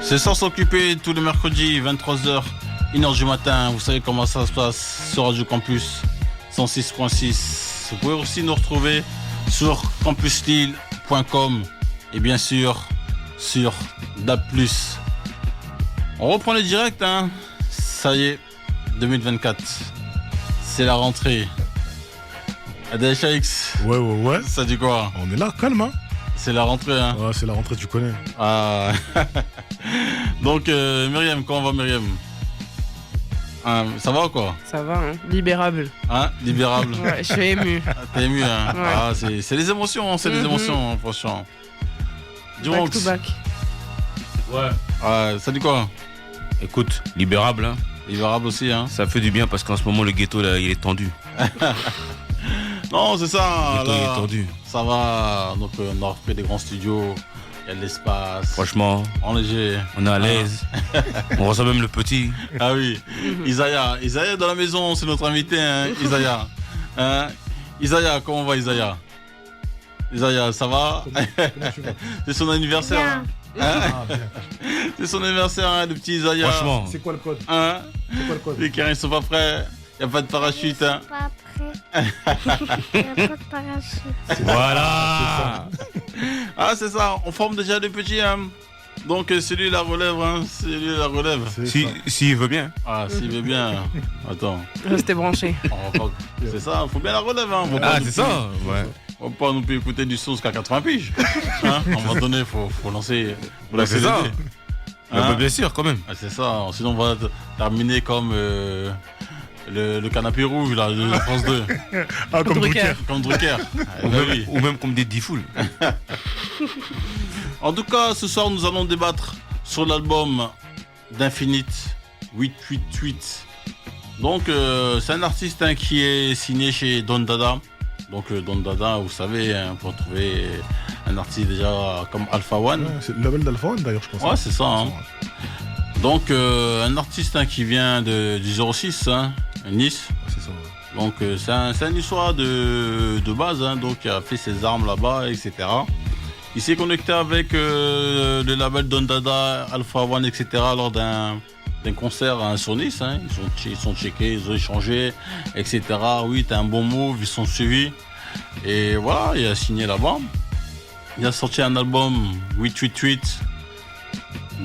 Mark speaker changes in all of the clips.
Speaker 1: C'est sans s'occuper tous les mercredis, 23h, 1h du matin. Vous savez comment ça se passe sur Radio Campus 106.6. Vous pouvez aussi nous retrouver sur campuslille.com et bien sûr sur DAB+. On reprend les directs, hein. Ça y est, 2024. C'est la rentrée. ADHX.
Speaker 2: Ouais.
Speaker 1: Ça dit quoi?
Speaker 2: On est là, calme, hein.
Speaker 1: C'est la rentrée, hein.
Speaker 2: Ouais, c'est la rentrée, tu connais.
Speaker 1: Ah. Donc, Myriam, comment va Myriam? Ça va ou quoi?
Speaker 3: Ça va, hein. Libérable.
Speaker 1: Hein? Libérable.
Speaker 3: Ouais, je suis ému.
Speaker 1: Ah, t'es ému, hein.
Speaker 3: Ouais.
Speaker 1: Ah, c'est les émotions, c'est les émotions, franchement. Dis-moi,
Speaker 3: Back to back.
Speaker 4: Ouais.
Speaker 1: Ah, ça dit quoi?
Speaker 4: Écoute, libérable, hein.
Speaker 1: Libérable aussi, hein.
Speaker 4: Ça fait du bien parce qu'en ce moment, le ghetto, là, il est tendu.
Speaker 1: Non, c'est ça.
Speaker 4: Le ghetto,
Speaker 1: Là,
Speaker 4: il est tendu.
Speaker 1: ça va. Donc, on a repris des grands studios. Il y a de l'espace.
Speaker 4: Franchement,
Speaker 1: En léger.
Speaker 4: on est à l'aise. On reçoit même le petit.
Speaker 1: Ah oui. Isaiah est dans la maison, c'est notre invité, hein. Isaiah. Hein? Isaiah, comment va Isaiah? Isaiah, ça va?
Speaker 2: Comment tu vas?
Speaker 1: C'est son anniversaire. Hein?
Speaker 2: Ah, bien.
Speaker 1: C'est son anniversaire, hein, le petit Isaiah.
Speaker 4: Franchement.
Speaker 2: C'est quoi le code?
Speaker 1: Hein?
Speaker 2: C'est quoi le code?
Speaker 1: Les carrés ils sont pas prêts. Il n'y a pas de parachute. Hein?
Speaker 5: Pas prêt. Il n'y a pas de parachute.
Speaker 4: Voilà.
Speaker 1: Ah, c'est ça. On forme déjà des petits. Hein? Donc, c'est lui la relève. Hein? C'est lui la relève.
Speaker 2: C'est
Speaker 4: Si,
Speaker 2: ça.
Speaker 4: s'il veut bien.
Speaker 1: Ah, s'il veut bien. Attends.
Speaker 3: Restez branchés.
Speaker 1: On va pas- C'est ça, faut bien la relève. Hein? Faut pas
Speaker 4: Ah,
Speaker 1: nous
Speaker 4: c'est
Speaker 1: plus-
Speaker 4: ça. Ouais.
Speaker 1: On va pas non plus écouter du son jusqu'à 80 piges. Hein? À un moment donné, faut lancer. Faut
Speaker 4: Ouais,
Speaker 1: lancer
Speaker 4: c'est ça.
Speaker 1: l'idée.
Speaker 4: Bah,
Speaker 1: Hein?
Speaker 4: bien sûr, quand même.
Speaker 1: Ah, c'est ça. Sinon, on va terminer comme le canapé rouge là, de France 2.
Speaker 2: Ah, comme
Speaker 3: Drucker.
Speaker 2: Drucker.
Speaker 1: Comme Drucker. Eh
Speaker 4: Ou
Speaker 1: ben
Speaker 4: même,
Speaker 1: oui.
Speaker 4: ou même comme des diffoules.
Speaker 1: En tout cas, ce soir, nous allons débattre sur l'album d'Infinite 888. Donc, c'est un artiste hein, qui est signé chez Don Dada. Donc, Don Dada, vous savez, hein, pour trouver un artiste déjà comme Alpha One.
Speaker 2: Ouais, c'est le label d'Alpha One d'ailleurs, je pense.
Speaker 1: Ouais, c'est ça. Hein. Donc, un artiste hein, qui vient du 06, hein, Nice.
Speaker 2: Ouais, c'est ça. Ouais.
Speaker 1: Donc, c'est un Niçois de base, hein, donc il a fait ses armes là-bas, etc. Il s'est connecté avec le label Don Dada, Alpha One, etc. lors d'un concert hein, sur Nice. Hein. Ils sont checkés, ils ont échangé, etc. Oui, t'as un bon move, ils sont suivis. Et voilà, il a signé là-bas. Il a sorti un album 888.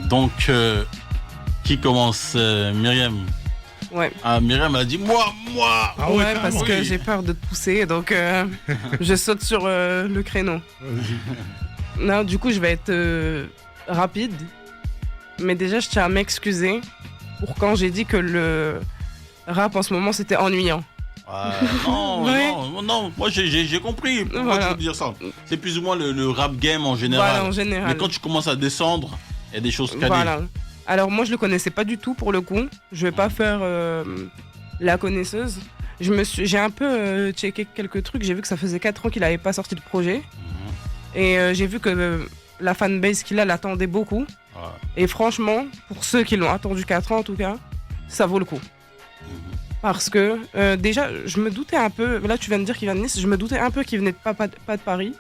Speaker 1: Donc, qui commence Myriam?
Speaker 3: Ouais.
Speaker 1: Ah, Myriam, elle a dit moi.
Speaker 2: Ah
Speaker 3: ouais,
Speaker 2: carrément.
Speaker 3: parce que
Speaker 1: oui.
Speaker 3: j'ai peur de te pousser, donc je saute sur le créneau.
Speaker 2: Vas-y.
Speaker 3: Non, du coup, je vais être rapide. Mais déjà, je tiens à m'excuser pour quand j'ai dit que le rap en ce moment, c'était ennuyant.
Speaker 1: Non,
Speaker 3: Ouais.
Speaker 1: non, moi j'ai compris pourquoi
Speaker 3: Voilà.
Speaker 1: tu veux dire ça. C'est plus ou moins le rap game en général.
Speaker 3: Voilà, en général.
Speaker 1: Mais quand tu commences à descendre, il y a des choses calées.
Speaker 3: Voilà. Alors moi je le connaissais pas du tout pour le coup. Je vais pas faire la connaisseuse. J'ai un peu checké quelques trucs. J'ai vu que ça faisait 4 ans qu'il avait pas sorti de projet. Et j'ai vu que la fanbase qu'il a l'attendait beaucoup.
Speaker 1: Ouais.
Speaker 3: Et franchement, pour ceux qui l'ont attendu 4 ans en tout cas, ça vaut le coup. Parce que déjà, je me doutais un peu, là tu viens de dire qu'il vient de Nice, je me doutais un peu qu'il venait pas de Paris.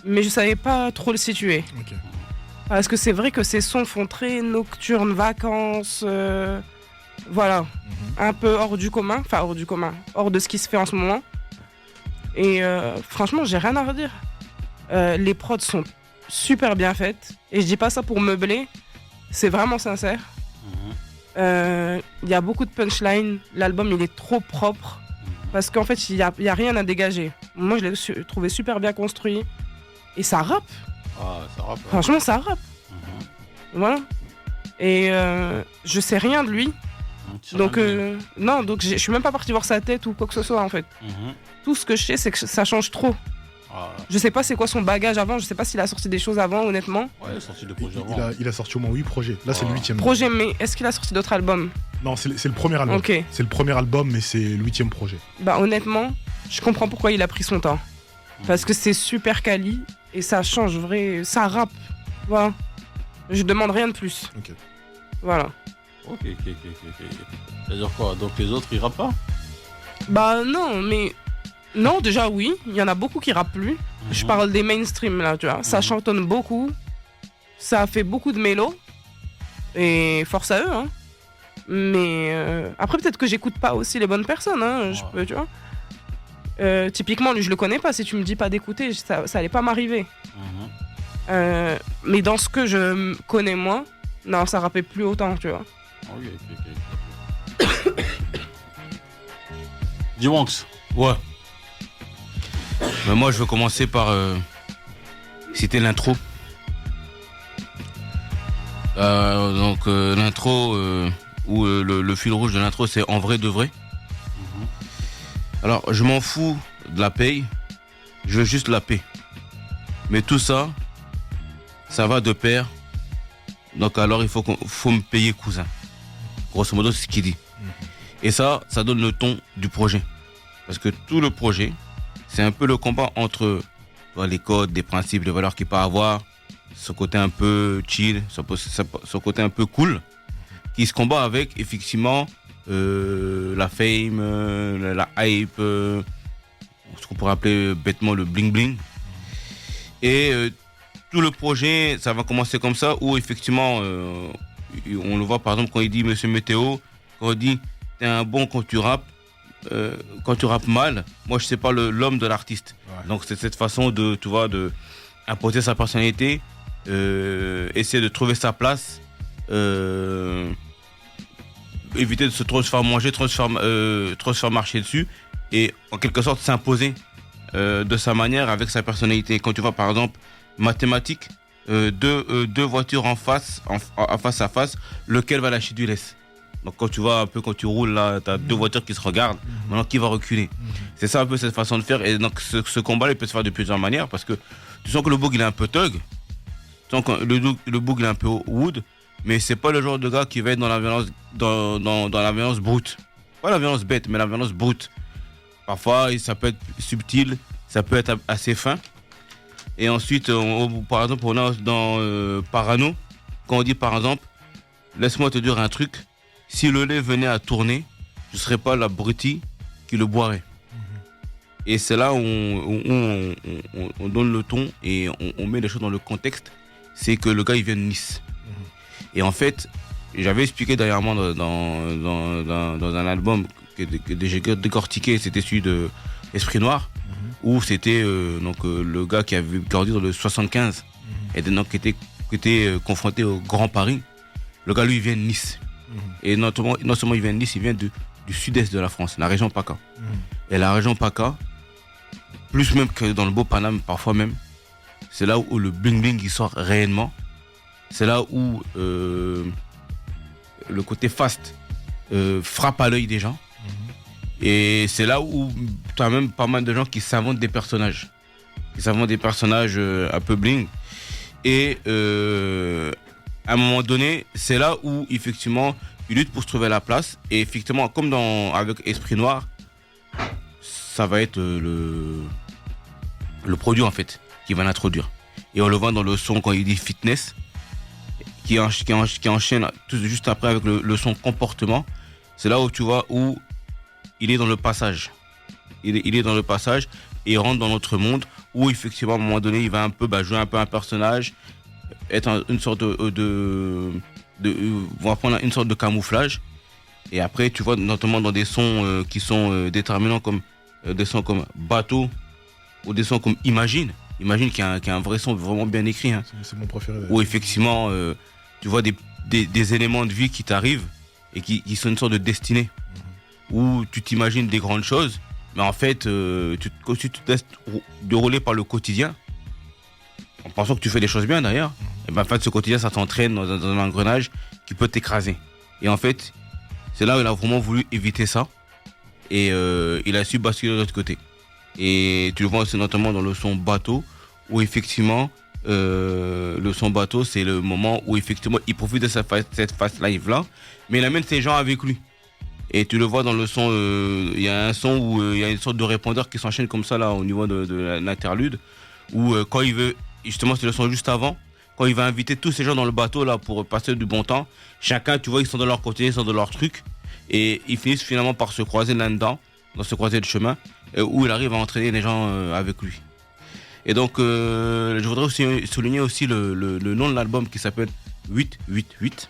Speaker 3: Mais je savais pas trop le situer.
Speaker 2: Ok.
Speaker 3: Parce que c'est vrai que ces sons font très nocturne, vacances, voilà, un peu hors du commun, hors de ce qui se fait en ce moment. Et franchement, j'ai rien à redire. Les prods sont super bien faites, et je dis pas ça pour meubler, c'est vraiment sincère. Il y a beaucoup de punchlines, l'album il est trop propre, parce qu'en fait il y a rien à dégager. Moi je l'ai trouvé super bien construit, et ça rappe.
Speaker 1: Ah, ça rappe.
Speaker 3: Franchement, ça rappe. Voilà. Et je sais rien de lui. Donc, non, donc je suis même pas parti voir sa tête ou quoi que ce soit en fait. Tout ce que je sais, c'est que ça change trop.
Speaker 1: Ah,
Speaker 3: Je sais pas c'est quoi son bagage avant, je sais pas s'il a sorti des choses avant, honnêtement.
Speaker 1: ouais, il a sorti de projet avant.
Speaker 2: Il a sorti au moins 8 projets. Là, c'est le 8e.
Speaker 3: Projet, mais est-ce qu'il a sorti d'autres albums?
Speaker 2: Non, c'est le premier album.
Speaker 3: Ok.
Speaker 2: C'est le premier album, mais c'est le 8e projet.
Speaker 3: Bah, honnêtement, je comprends pourquoi il a pris son temps. Parce que c'est super quali et ça change vrai, ça rappe. Voilà. Je demande rien de plus.
Speaker 2: Ok.
Speaker 3: Voilà.
Speaker 1: Ok. C'est-à-dire quoi? Donc les autres ils rappent pas?
Speaker 3: Bah non, mais... Non, déjà oui, il y en a beaucoup qui rappent plus. Je parle des mainstream là, tu vois. Ça chantonne beaucoup, ça fait beaucoup de mélos. Et force à eux, hein. Mais après, peut-être que j'écoute pas aussi les bonnes personnes, hein. Je peux, tu vois. Typiquement, lui, je le connais pas. Si tu me dis pas d'écouter, ça allait pas m'arriver. Mais dans ce que je connais moi, non, ça rappait plus autant, tu vois.
Speaker 1: Ok. Diwanx.
Speaker 4: Ouais. Mais moi, je veux commencer par citer l'intro. L'intro, ou le fil rouge de l'intro, c'est en vrai de vrai. Alors, je m'en fous de la paye, je veux juste la paix. Mais tout ça, ça va de pair. Donc alors, il faut me payer, cousin. Grosso modo, c'est ce qu'il dit. Et ça donne le ton du projet. Parce que tout le projet, c'est un peu le combat entre les codes, les principes, les valeurs qu'il peut avoir, ce côté un peu chill, ce côté un peu cool, qui se combat avec, effectivement, la fame, la hype, ce qu'on pourrait appeler bêtement le bling bling. Et tout le projet, ça va commencer comme ça, où effectivement, on le voit par exemple quand il dit Monsieur Météo, quand il dit t'es un bon quand tu rappes mal, moi je sais pas l'homme de l'artiste. Ouais. Donc c'est cette façon de, tu vois, de imposer sa personnalité, essayer de trouver sa place, éviter de trop se faire manger, trop se faire marcher dessus, et en quelque sorte s'imposer de sa manière avec sa personnalité. Quand tu vois par exemple mathématiques, deux voitures en face à face, lequel va lâcher du lest. Donc quand tu vois un peu, quand tu roules là, t'as deux voitures qui se regardent, maintenant qui va reculer. C'est ça un peu cette façon de faire. Et donc ce combat-là, il peut se faire de plusieurs manières, parce que tu sens que le Boog il est un peu thug, tu sens que le Boog il est un peu wood, mais c'est pas le genre de gars qui va être dans la violence, dans la violence brute. Pas la violence bête, mais la violence brute. Parfois ça peut être subtil, ça peut être assez fin. Et ensuite, par exemple, on a dans Parano, quand on dit par exemple, laisse-moi te dire un truc, si le lait venait à tourner, je ne serais pas l'abruti qui le boirait. Et c'est là où on donne le ton et on met les choses dans le contexte. C'est que le gars, il vient de Nice. Et en fait, j'avais expliqué dernièrement dans un album que j'ai décortiqué, c'était celui de Esprit Noir, où c'était le gars qui avait grandi dans le 75 et donc qui était confronté au Grand Paris. Le gars, lui, il vient de Nice. Et non seulement il vient de Nice, il vient du sud-est de la France, la région PACA. Et la région PACA, plus même que dans le Beau Paname, parfois même, c'est là où le bling-bling il sort réellement. C'est là où le côté fast frappe à l'œil des gens. Et c'est là où tu as même pas mal de gens qui s'inventent des personnages. Un peu bling. Et à un moment donné, c'est là où effectivement il lutte pour se trouver la place. Et effectivement, comme avec Esprit Noir, ça va être le produit en fait qui va l'introduire. Et on le voit dans le son quand il dit fitness, qui enchaîne juste après avec le son comportement. C'est là où tu vois où il est dans le passage. Il est dans le passage et il rentre dans notre monde où effectivement à un moment donné il va un peu jouer un peu un personnage, être une sorte va prendre une sorte de camouflage. Et après tu vois notamment dans des sons qui sont déterminants comme des sons comme Bateau ou des sons comme Imagine qui a un vrai son vraiment bien écrit, hein.
Speaker 2: C'est mon préféré.
Speaker 4: Où effectivement tu vois des éléments de vie qui t'arrivent et qui sont une sorte de destinée. Où tu t'imagines des grandes choses, mais en fait, si tu te laisses dérouler par le quotidien, en pensant que tu fais des choses bien d'ailleurs, et ben en fait, ce quotidien, ça t'entraîne dans un engrenage qui peut t'écraser. Et en fait, c'est là où il a vraiment voulu éviter ça, et il a su basculer de l'autre côté. Et tu le vois aussi notamment dans le son Bateau, où effectivement, le son Bateau, c'est le moment où effectivement, il profite de cette fast live-là, mais il amène ses gens avec lui. Et tu le vois dans le son, il y a un son où il y a une sorte de répondeur qui s'enchaîne comme ça là au niveau de l'interlude, où quand il veut, justement c'est le son juste avant, quand il va inviter tous ces gens dans le bateau là pour passer du bon temps, chacun tu vois ils sont dans leur côté, ils sont dans leur truc, et ils finissent finalement par se croiser là-dedans, dans ce croisé de chemin, où il arrive à entraîner les gens avec lui. Et donc je voudrais aussi souligner aussi le nom de l'album qui s'appelle 888.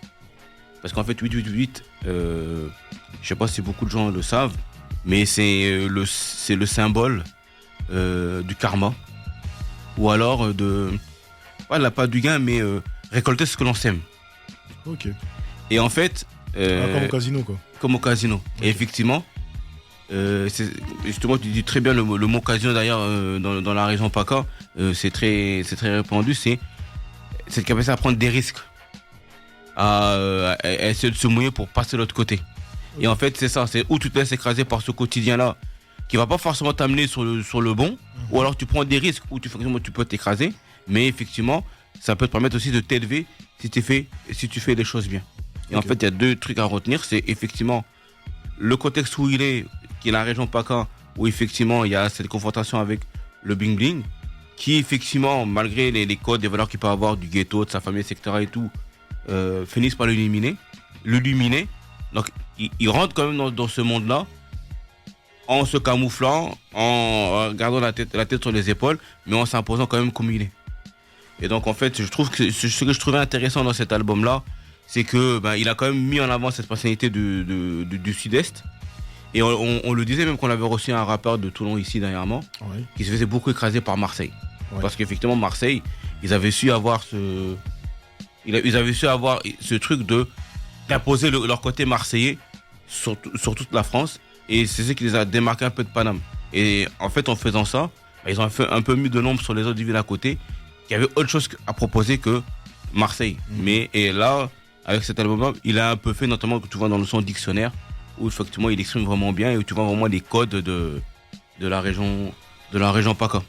Speaker 4: Parce qu'en fait, 888, je sais pas si beaucoup de gens le savent, mais c'est le symbole du karma. Ou alors pas du gain, mais récolter ce que l'on sème.
Speaker 2: Ok.
Speaker 4: Et en fait...
Speaker 2: Comme au casino, quoi.
Speaker 4: Comme au casino. Okay. Et effectivement, justement, tu dis très bien le mot casino d'ailleurs dans la région PACA, c'est très répandu, c'est cette capacité à prendre des risques, à essayer de se mouiller pour passer de l'autre côté. Okay. Et en fait, c'est ça, c'est où tu te laisses écraser par ce quotidien-là, qui va pas forcément t'amener sur le bon, ou alors tu prends des risques où tu peux t'écraser, mais effectivement, ça peut te permettre aussi de t'élever si tu fais les choses bien. Et en fait, il y a deux trucs à retenir, c'est effectivement le contexte où il est, qui est la région PACA, où effectivement il y a cette confrontation avec le bling bling, qui effectivement, malgré les codes, les valeurs qu'il peut avoir du ghetto, de sa famille, etc. et tout, finissent par l'illuminer. Donc il rentre quand même dans ce monde-là, en se camouflant, en gardant la tête sur les épaules, mais en s'imposant quand même comme il est. Et donc en fait, je trouve que ce que je trouvais intéressant dans cet album-là, c'est que il a quand même mis en avant cette personnalité du Sud-Est. Et on le disait même qu'on avait reçu un rappeur de Toulon ici dernièrement, oui, qui se faisait beaucoup écraser par Marseille. Oui. Parce qu'effectivement, Marseille, ils avaient su avoir ce truc d'imposer leur côté marseillais sur toute la France. Et c'est ce qui les a démarqués un peu de Paname. Et en fait, en faisant ça, ils ont un peu mis de l'ombre sur les autres villes à côté, qui avaient autre chose à proposer que Marseille. Et là, avec cet album-là, il a un peu fait, notamment que tu vois dans le son dictionnaire, où effectivement il exprime vraiment bien et où tu vois vraiment les codes de la région PACA.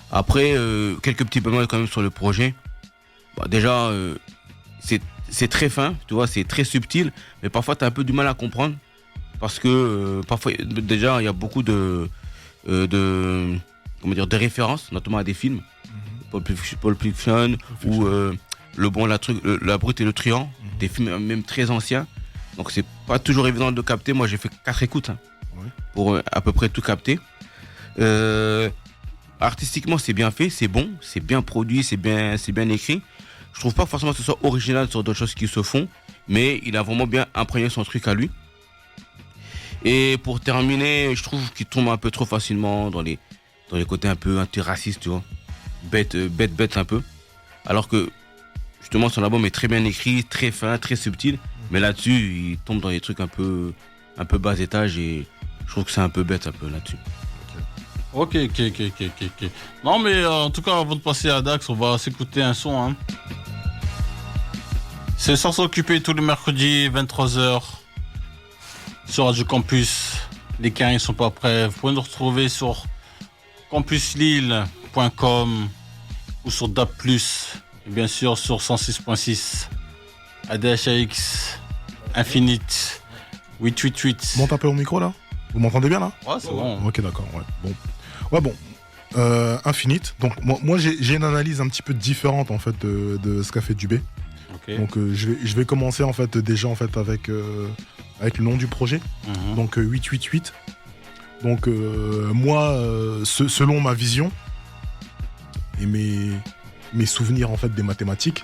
Speaker 4: Après, quelques petits bémols quand même sur le projet. Déjà, c'est très fin, tu vois, c'est très subtil, mais parfois tu as un peu du mal à comprendre parce que parfois déjà il y a beaucoup de références, notamment à des films, Pulp Fiction ou Le Bon, la Brute et le Truand, des films même très anciens. Donc c'est pas toujours évident de capter. Moi j'ai fait 4 écoutes pour à peu près tout capter. Artistiquement c'est bien fait, c'est bon, c'est bien produit, c'est bien écrit. Je trouve pas forcément que ce soit original sur d'autres choses qui se font, mais il a vraiment bien imprégné son truc à lui. Et pour terminer, je trouve qu'il tombe un peu trop facilement dans les côtés un peu antiracistes, tu vois. Bête un peu. Alors que justement son album est très bien écrit, très fin, très subtil, mais là-dessus il tombe dans des trucs un peu bas étage et je trouve que c'est un peu bête un peu là-dessus.
Speaker 1: Ok. Non mais en tout cas avant de passer à Dax, on va s'écouter un son. Hein. C'est Sans s'occuper tous les mercredis 23h sur Radio Campus. Les carrés sont pas prêts. Vous pouvez nous retrouver sur campuslille.com ou sur DAB+, et bien sûr sur 106.6 ADHAX Infinite 888.
Speaker 2: Monte un peu au micro là. Vous m'entendez bien là?
Speaker 1: Ouais, c'est bon.
Speaker 2: Ok, d'accord. Bon. Infinite. Donc moi j'ai une analyse un petit peu différente en fait de ce qu'a fait Dubé. Okay. Donc je vais commencer en fait déjà en fait avec le nom du projet. Donc 888. Donc moi selon ma vision et mes souvenirs en fait des mathématiques,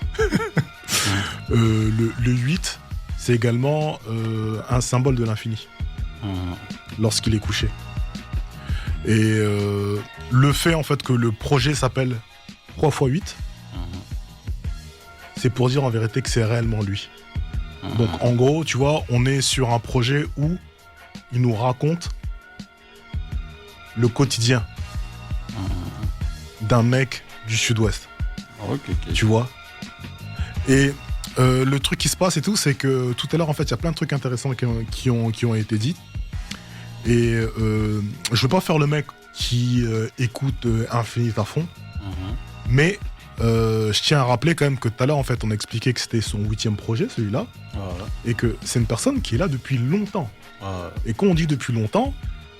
Speaker 2: le 8 c'est également un symbole de l'infini lorsqu'il est couché. Et le fait en fait que le projet s'appelle 3x8, c'est pour dire en vérité que c'est réellement lui. Donc en gros, tu vois, on est sur un projet où il nous raconte le quotidien d'un mec du sud-ouest.
Speaker 1: Okay.
Speaker 2: Tu vois. Et le truc qui se passe et tout, c'est que tout à l'heure, en fait, il y a plein de trucs intéressants qui ont été dits. Et je veux pas faire le mec qui écoute Infinite à fond, mais je tiens à rappeler quand même que tout à l'heure, en fait, on a expliqué que c'était son 8e projet, celui-là, et que c'est une personne qui est là depuis longtemps. Et quand on dit depuis longtemps,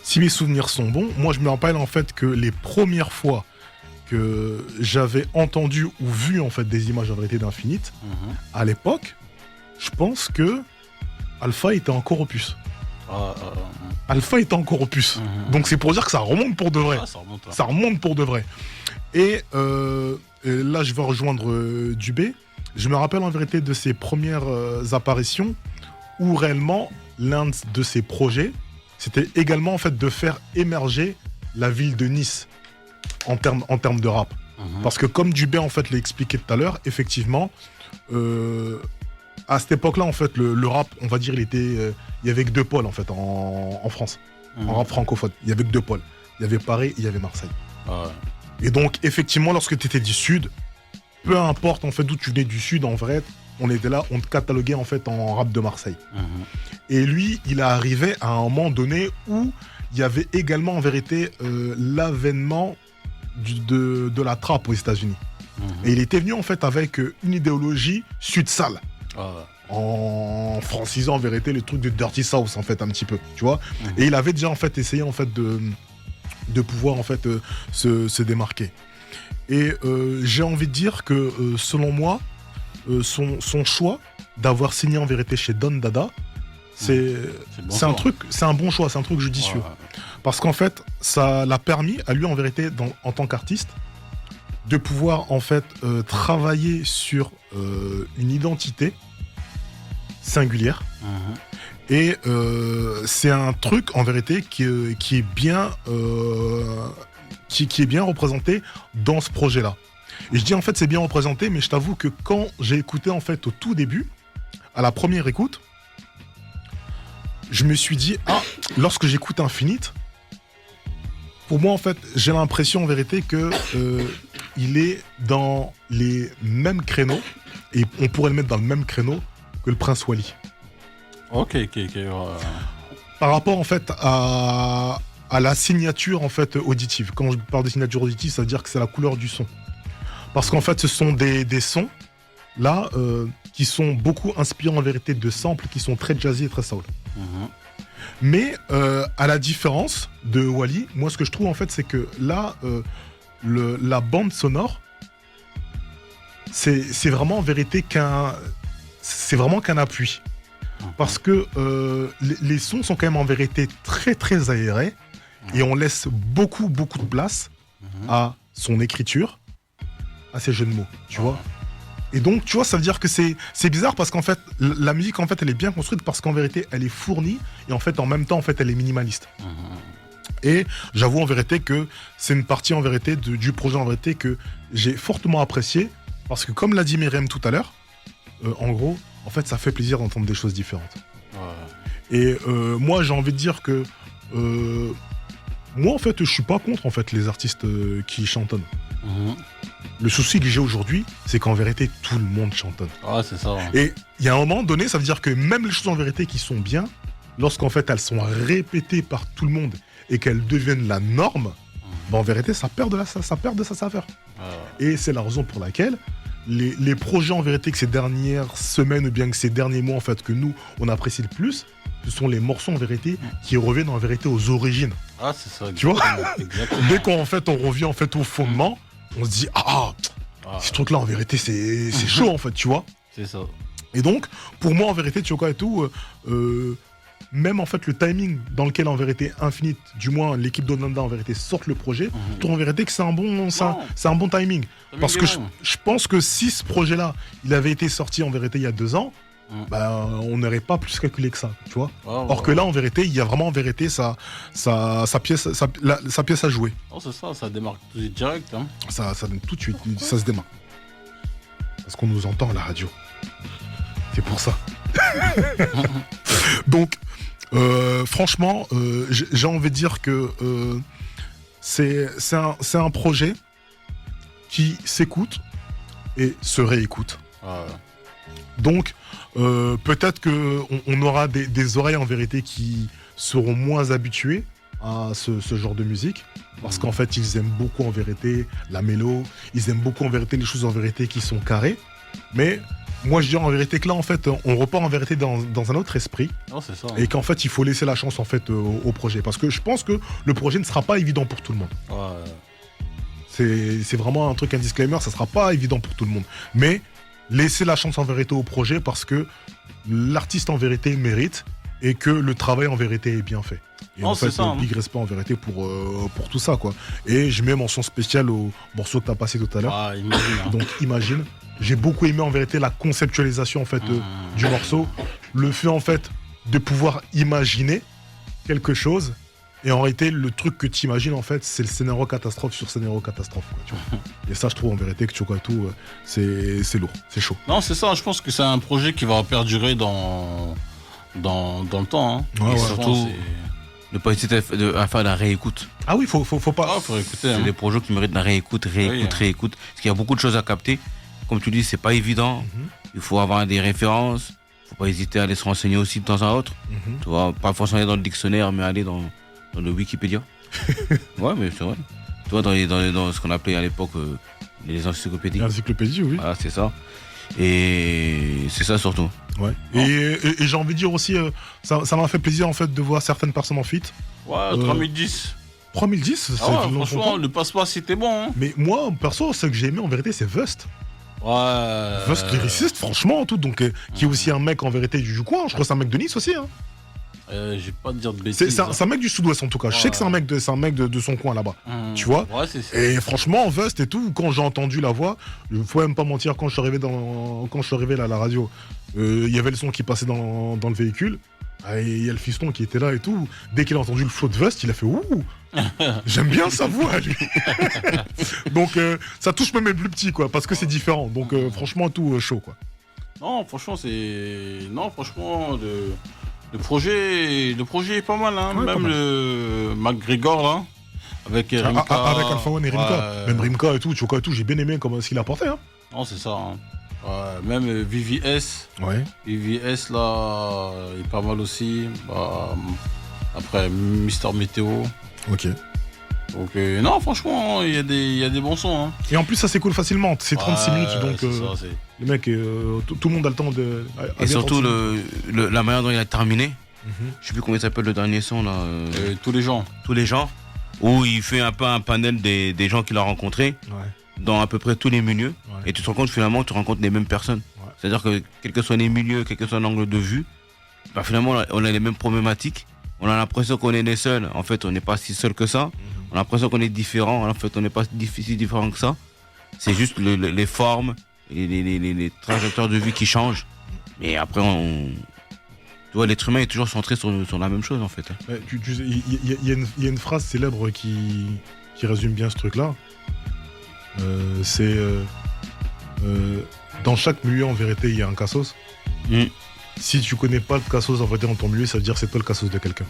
Speaker 2: si mes souvenirs sont bons, moi je me rappelle en fait que les premières fois que j'avais entendu ou vu en fait des images en vérité d'Infinite, à l'époque, je pense que Alpha était encore opus. Alpha était encore opus. Donc c'est pour dire que ça remonte pour de vrai. Ça remonte pour de vrai. Et là, je vais rejoindre Dubé. je me rappelle en vérité de ses premières apparitions où réellement l'un de ses projets, c'était également en fait de faire émerger la ville de Nice en termes de rap. Parce que comme Dubé en fait l'a expliqué tout à l'heure, effectivement, à cette époque-là en fait le rap, on va dire, il y avait que deux pôles en fait en France, en rap francophone. Il y avait que deux pôles. Il y avait Paris, il y avait Marseille. Et donc effectivement, lorsque tu étais du sud, peu importe en fait d'où tu venais du sud, en vrai, on était là, on te cataloguait en fait en rap de Marseille. Et lui, il est arrivé à un moment donné où il y avait également en vérité l'avènement de la trappe aux États-Unis. Et il était venu en fait avec une idéologie sud-sale. En francisant en vérité le truc de Dirty South en fait un petit peu, tu vois. Et il avait déjà en fait essayé en fait de pouvoir en fait se démarquer. Et j'ai envie de dire que selon moi, son choix d'avoir signé en vérité chez Don Dada, c'est un truc, c'est un bon choix, c'est un truc judicieux. Parce qu'en fait, ça l'a permis à lui en vérité, en tant qu'artiste, de pouvoir en fait travailler sur une identité singulière. Et c'est un truc en vérité qui est bien qui est bien représenté dans ce projet-là. Et je dis en fait c'est bien représenté, mais je t'avoue que quand j'ai écouté en fait au tout début, à la première écoute, je me suis dit lorsque j'écoute Infinite, pour moi en fait j'ai l'impression en vérité que il est dans les mêmes créneaux, et on pourrait le mettre dans le même créneau que le Prince Wally.
Speaker 1: Ok.
Speaker 2: Par rapport en fait à la signature en fait auditive. Quand je parle de signature auditive, ça veut dire que c'est la couleur du son. Parce qu'en fait, ce sont des sons là qui sont beaucoup inspirés en vérité de samples qui sont très jazzy et très soul. Mais à la différence de Wally, moi ce que je trouve en fait, c'est que là, la bande sonore, c'est vraiment en vérité qu'un appui. Parce que les sons sont quand même en vérité très très aérés, et on laisse beaucoup de place à son écriture, à ses jeux de mots, tu vois. Et donc, tu vois, ça veut dire que c'est bizarre, parce qu'en fait, la musique, en fait, elle est bien construite parce qu'en vérité, elle est fournie, et en fait, en même temps, en fait, elle est minimaliste. Et j'avoue en vérité que c'est une partie en vérité du projet en vérité que j'ai fortement apprécié, parce que comme l'a dit Myriam tout à l'heure, en gros, en fait, ça fait plaisir d'entendre des choses différentes. Et moi, j'ai envie de dire que moi, en fait, je suis pas contre en fait les artistes qui chantonnent. Le souci que j'ai aujourd'hui, c'est qu'en vérité, tout le monde chantonne.
Speaker 1: C'est ça.
Speaker 2: Et il y a un moment donné, ça veut dire que même les choses en vérité qui sont bien, lorsqu'en fait elles sont répétées par tout le monde et qu'elles deviennent la norme, en vérité, ça perd de sa saveur. Et c'est la raison pour laquelle les projets en vérité que ces dernières semaines ou bien que ces derniers mois en fait que nous on apprécie le plus, ce sont les morceaux en vérité qui reviennent en vérité aux origines.
Speaker 1: C'est ça.
Speaker 2: Tu vois. Dès qu'en fait on revient en fait au fondement, on se dit ce truc là en vérité c'est chaud en fait, tu vois.
Speaker 1: C'est ça.
Speaker 2: Et donc pour moi en vérité, tu vois quoi et tout, même en fait le timing dans lequel en vérité Infinite, du moins l'équipe d'Onanda en vérité sorte le projet, je trouve en vérité que c'est un bon timing. Parce que je pense que si ce projet là il avait été sorti en vérité il y a 2 ans, on n'aurait pas plus calculé que ça, tu vois. Or que là en vérité il y a vraiment en vérité sa pièce à jouer.
Speaker 1: C'est ça, ça démarre tout de suite direct.
Speaker 2: Ça donne tout de suite, ça se démarre. Parce qu'on nous entend à la radio. C'est pour ça. Donc franchement, j'ai envie de dire que c'est un projet qui s'écoute et se réécoute. Donc peut-être qu'on aura des oreilles en vérité qui seront moins habituées à ce genre de musique, parce qu'en fait ils aiment beaucoup en vérité la mélo, ils aiment beaucoup en vérité les choses en vérité qui sont carrées, mais moi je dirais en vérité que là en fait on repart en vérité dans un autre esprit,
Speaker 1: c'est ça,
Speaker 2: et qu'en fait il faut laisser la chance en fait au projet, parce que je pense que le projet ne sera pas évident pour tout le monde. C'est vraiment un truc, un disclaimer, ça sera pas évident pour tout le monde, mais laissez la chance en vérité au projet, parce que l'artiste en vérité mérite et que le travail en vérité est bien fait. Et en fait, big respect en vérité pour tout ça, quoi. Et je mets mention spéciale au morceau que tu as passé tout à l'heure.
Speaker 1: Imagine.
Speaker 2: Donc Imagine. j'ai beaucoup aimé en vérité la conceptualisation en fait du morceau, le fait en fait de pouvoir imaginer quelque chose. Et en réalité, le truc que tu imagines, en fait, c'est le scénario catastrophe sur scénario catastrophe. Quoi, tu vois. Et ça, je trouve en vérité que tu vois tout, c'est lourd, c'est chaud.
Speaker 1: Non, c'est ça, je pense que c'est un projet qui va perdurer dans le temps. Hein.
Speaker 2: Ouais,
Speaker 1: Et
Speaker 2: ouais.
Speaker 1: surtout,
Speaker 4: Ne pas hésiter à faire la réécoute.
Speaker 2: Ah oui, faut pas.
Speaker 1: faut écouter.
Speaker 4: C'est
Speaker 1: Hein.
Speaker 4: des projets qui méritent la réécoute.
Speaker 1: Oui.
Speaker 4: Parce qu'il y a beaucoup de choses à capter. Comme tu dis, c'est pas évident. Il faut avoir des références. Faut pas hésiter à aller se renseigner aussi de temps à autre. Tu vois, pas forcément aller dans le dictionnaire, mais aller dans le Wikipédia. Ouais, mais c'est vrai. Tu vois, dans ce qu'on appelait à l'époque les encyclopédies.
Speaker 2: L'encyclopédie, oui.
Speaker 4: Voilà, c'est ça. Et c'est ça surtout.
Speaker 2: Ouais. Et j'ai envie de dire aussi, ça m'a fait plaisir en fait de voir certaines personnes en feat.
Speaker 1: Ouais, 3010.
Speaker 2: 3010, c'est
Speaker 1: Ah ouais,
Speaker 2: longtemps.
Speaker 1: franchement, le passe-passe, c'était bon. Hein.
Speaker 2: Mais moi, perso, ce que j'ai aimé en vérité, c'est Vust.
Speaker 1: Ouais.
Speaker 2: Vust lyriciste, franchement, tout. Donc, qui est aussi un mec en vérité du coin. Je crois que c'est un mec de Nice aussi. Hein.
Speaker 1: Je vais pas te dire de bêtises.
Speaker 2: C'est un mec du sud-ouest en tout cas. Je sais que c'est un mec de son coin là-bas. Tu vois.
Speaker 1: Ouais, c'est ça.
Speaker 2: Et franchement, Vust et tout, quand j'ai entendu la voix, il faut même pas mentir, quand je suis arrivé là, à la radio, il y avait le son qui passait dans le véhicule. Et il y a le fiston qui était là et tout. Dès qu'il a entendu le flow de Vust, il a fait ouh, j'aime bien sa voix lui. Donc ça touche même les plus petits quoi, parce que c'est différent. Donc franchement tout chaud quoi.
Speaker 1: Non, franchement le projet est pas mal hein.
Speaker 2: Ouais,
Speaker 1: même le McGregor là avec Rimka.
Speaker 2: Avec Alpha One et Rimka.
Speaker 1: Ouais.
Speaker 2: Même Rimka et tout, tu vois et tout, j'ai bien aimé ce qu'il a apporté hein.
Speaker 1: Non, c'est ça. Hein. Ouais, même VVS.
Speaker 2: Ouais.
Speaker 1: VVS là, il est pas mal aussi. Après Mister Météo.
Speaker 2: Ok.
Speaker 1: Donc non, franchement, il y a des bons sons. Hein.
Speaker 2: Et en plus ça s'écoule facilement, c'est 36 minutes donc
Speaker 1: c'est ça,
Speaker 2: les mecs, tout le monde a le temps de.
Speaker 4: Et surtout la manière dont il a terminé. Je sais plus comment il s'appelle le dernier son là.
Speaker 1: Tous les gens.
Speaker 4: Tous les gens. Où il fait un peu un panel des gens qu'il a rencontrés.
Speaker 2: Ouais.
Speaker 4: Dans à peu près tous les milieux.
Speaker 2: Ouais.
Speaker 4: Et tu te rends compte finalement tu rencontres les mêmes personnes.
Speaker 2: Ouais.
Speaker 4: C'est-à-dire que quels que soient les milieux, quel que soit l'angle de vue, bah finalement on a les mêmes problématiques. On a l'impression qu'on est les seuls. En fait, on n'est pas si seul que ça. On a l'impression qu'on est différent. En fait, on n'est pas si différent que ça. C'est juste les formes, les trajectoires de vie qui changent. Mais après, tu vois, l'être humain est toujours centré sur la même chose, en fait.
Speaker 2: Il y a une phrase célèbre qui résume bien ce truc-là. C'est dans chaque milieu, en vérité, il y a un cassos. Si tu connais pas le cassos en vérité dans ton milieu, ça veut dire que c'est toi le cassos de quelqu'un.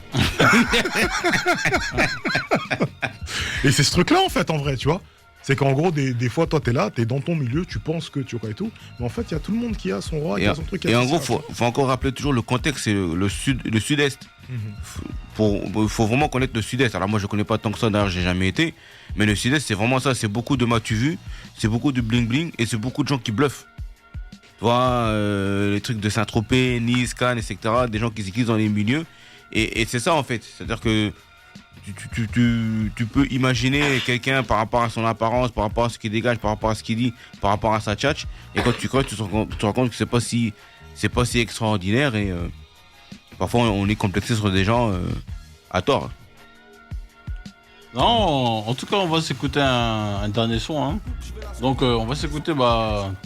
Speaker 2: Et c'est ce truc-là, en fait, en vrai, tu vois. C'est qu'en gros, des fois, toi, t'es là, t'es dans ton milieu, tu penses que tu vois et tout. Mais en fait, il y a tout le monde qui a son roi, qui a son truc.
Speaker 4: Et en gros, faut encore rappeler toujours le contexte, c'est le sud-est. Il faut vraiment connaître le sud-est. Alors moi, je connais pas tant que ça, d'ailleurs, j'ai jamais été. Mais le sud-est, c'est vraiment ça. C'est beaucoup de matu-vu, c'est beaucoup de bling-bling et c'est beaucoup de gens qui bluffent. Tu vois, les trucs de Saint-Tropez, Nice, Cannes, etc. Des gens qui s'équipent dans les milieux. Et c'est ça, en fait. C'est-à-dire que tu peux imaginer quelqu'un par rapport à son apparence, par rapport à ce qu'il dégage, par rapport à ce qu'il dit, par rapport à sa tchatch. Et quand tu te rends compte que c'est pas si extraordinaire. Et parfois, on est complexé sur des gens à tort.
Speaker 1: Non, en tout cas, on va s'écouter un dernier son. Hein. Donc, on va s'écouter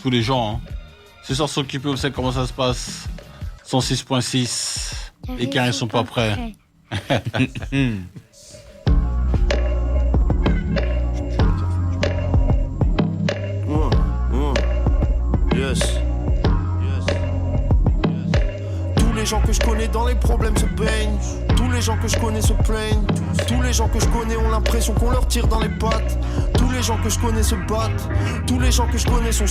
Speaker 1: tous les gens. Hein. Ce soir, ceux qui peuvent, c'est comment ça se passe. 106.6. Les carrés sont pas prêts.
Speaker 6: Yes. Tous les gens que je connais dans les problèmes se baignent. Tous les gens que je connais se plaignent. Tous les gens que je connais ont l'impression qu'on leur tire dans les pattes. Tous les gens que je connais se battent. Tous les gens que je connais sont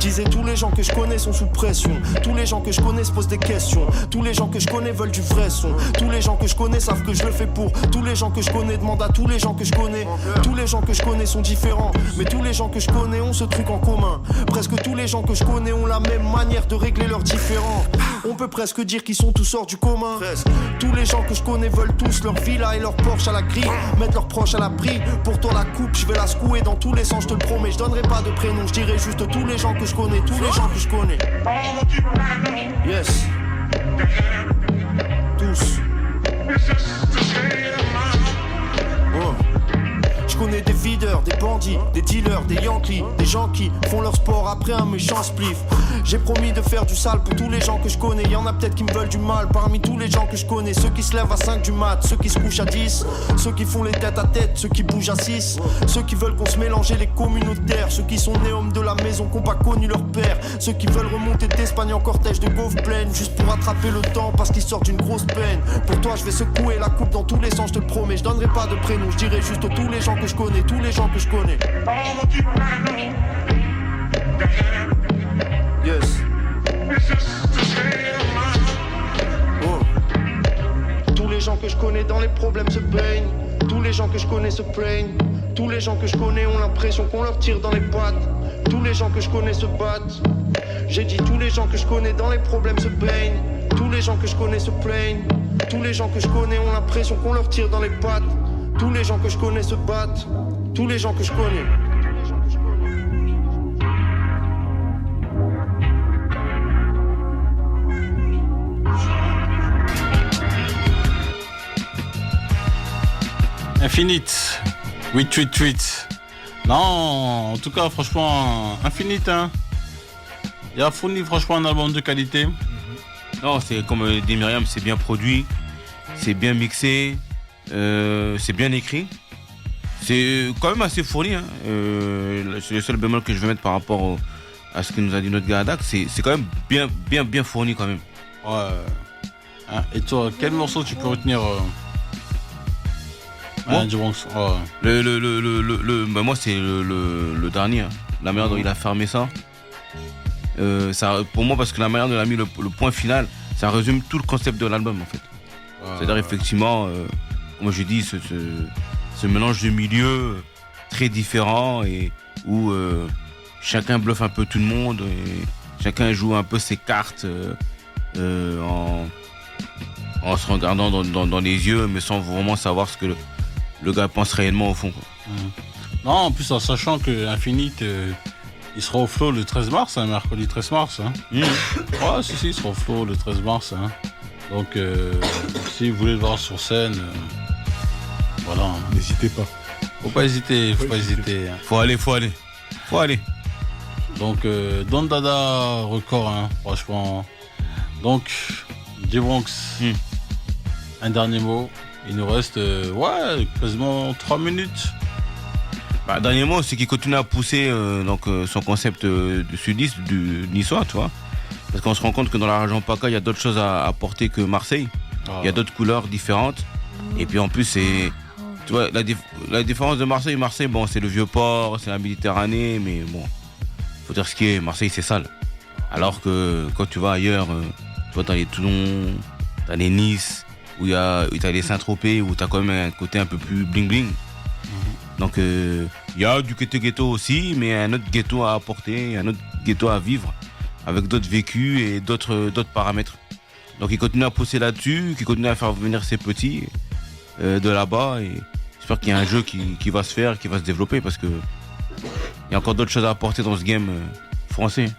Speaker 6: Je disais tous les gens que je connais sont sous pression. Tous les gens que je connais se posent des questions. Tous les gens que je connais veulent du vrai son. Tous les gens que je connais savent que je le fais pour. Tous les gens que je connais demandent à tous les gens que je connais. Tous les gens que je connais sont différents. Mais tous les gens que je connais ont ce truc en commun. Presque tous les gens que je connais ont la même manière de régler leurs différends. On peut presque dire qu'ils sont tous hors du commun. Tous les gens que je connais veulent tous leur villa et leur Porsche à la grille. Mettre leurs proches à l'abri. Pour toi la coupe, je vais la secouer dans tous les sens, je te le promets. Je donnerai pas de prénom, je dirai juste tous les gens que je connais. Tous les gens que je connais. Yes. Tous. Oh. Je connais des videurs, des bandits, des dealers, des yankees, des gens qui font leur sport après un méchant spliff. J'ai promis de faire du sale pour tous les gens que je connais. Y'en a peut-être qui me veulent du mal parmi tous les gens que je connais. Ceux qui se lèvent à 5 du mat, ceux qui se couchent à 10, ceux qui font les têtes à tête, ceux qui bougent à 6, ceux qui veulent qu'on se mélange les communautaires, ceux qui sont nés hommes de la maison, qui n'ont pas connu leur père, ceux qui veulent remonter d'Espagne en cortège de gaufres pleines juste pour attraper le temps parce qu'ils sortent d'une grosse peine. Pour toi je vais secouer la coupe dans tous les sens, je te le promets. Je donnerai pas de prénom, je dirai juste tous les gens que je connais, tous les gens que je connais. Yes. Oh. Tous les gens que je connais dans les problèmes se baignent. Tous les gens que je connais se plaignent. Tous les gens que je connais ont l'impression qu'on leur tire dans les pattes. Tous les gens que je connais se battent. J'ai dit tous les gens que je connais dans les problèmes se baignent. Tous les gens que je connais se plaignent. Tous les gens que je connais ont l'impression qu'on leur tire dans les pattes. Tous les gens que je connais se battent. Tous les gens que je connais.
Speaker 1: Infinite. 888. Non, en tout cas, franchement, Infinite, hein. Il a fourni franchement un album de qualité.
Speaker 4: Non, c'est comme dit Myriam, c'est bien produit, c'est bien mixé, c'est bien écrit. C'est quand même assez fourni. Hein. C'est le seul bémol que je vais mettre par rapport à ce que nous a dit notre gars Adak. C'est quand même bien fourni quand même.
Speaker 1: Ouais. Hein, et toi, quel morceau tu peux retenir
Speaker 4: Moi,
Speaker 1: du Bronx? Ouais.
Speaker 4: Bah moi c'est le dernier. Hein. La manière dont il a fermé ça. Ça. Pour moi, parce que la manière dont il a mis le point final, ça résume tout le concept de l'album en fait. C'est-à-dire effectivement, comme je dis, ce mélange de milieux très différents et où chacun bluffe un peu tout le monde et chacun joue un peu ses cartes en se regardant dans les yeux mais sans vraiment savoir ce que le gars pense réellement au fond. Quoi.
Speaker 1: Non, en plus en sachant que Infinite, il sera au flow le 13 mars, hein, mercredi 13 mars. Hein. Ouais, si, il sera au flow le 13 mars. Hein. Donc, si vous voulez le voir sur scène, voilà. Hein.
Speaker 2: N'hésitez pas.
Speaker 1: Faut pas hésiter, faut pas hésiter. Hein.
Speaker 4: Faut aller.
Speaker 1: Donc, Don Dada record, hein, franchement. Donc, D-Bronx, un dernier mot. Il nous reste, quasiment 3 minutes.
Speaker 4: Bah, dernier mot, c'est qu'il continue à pousser son concept du sudiste, du niçois, tu vois. Parce qu'on se rend compte que dans la région PACA, il y a d'autres choses à apporter que Marseille. Il y a d'autres couleurs différentes. Et puis en plus, c'est. Tu vois, la différence de Marseille, bon, c'est le vieux port, c'est la Méditerranée, mais bon, faut dire ce qui est, Marseille, c'est sale. Alors que quand tu vas ailleurs, tu vois, t'as les Toulon, t'as les Nice, où t'as les Saint-Tropez, où t'as quand même un côté un peu plus bling-bling. Donc, il y a du ghetto aussi, mais un autre ghetto à apporter, un autre ghetto à vivre, avec d'autres vécus et d'autres paramètres. Donc, il continue à pousser là-dessus, il continue à faire venir ses petits de là-bas, et j'espère qu'il y a un jeu qui va se faire, qui va se développer, parce que il y a encore d'autres choses à apporter dans ce game français.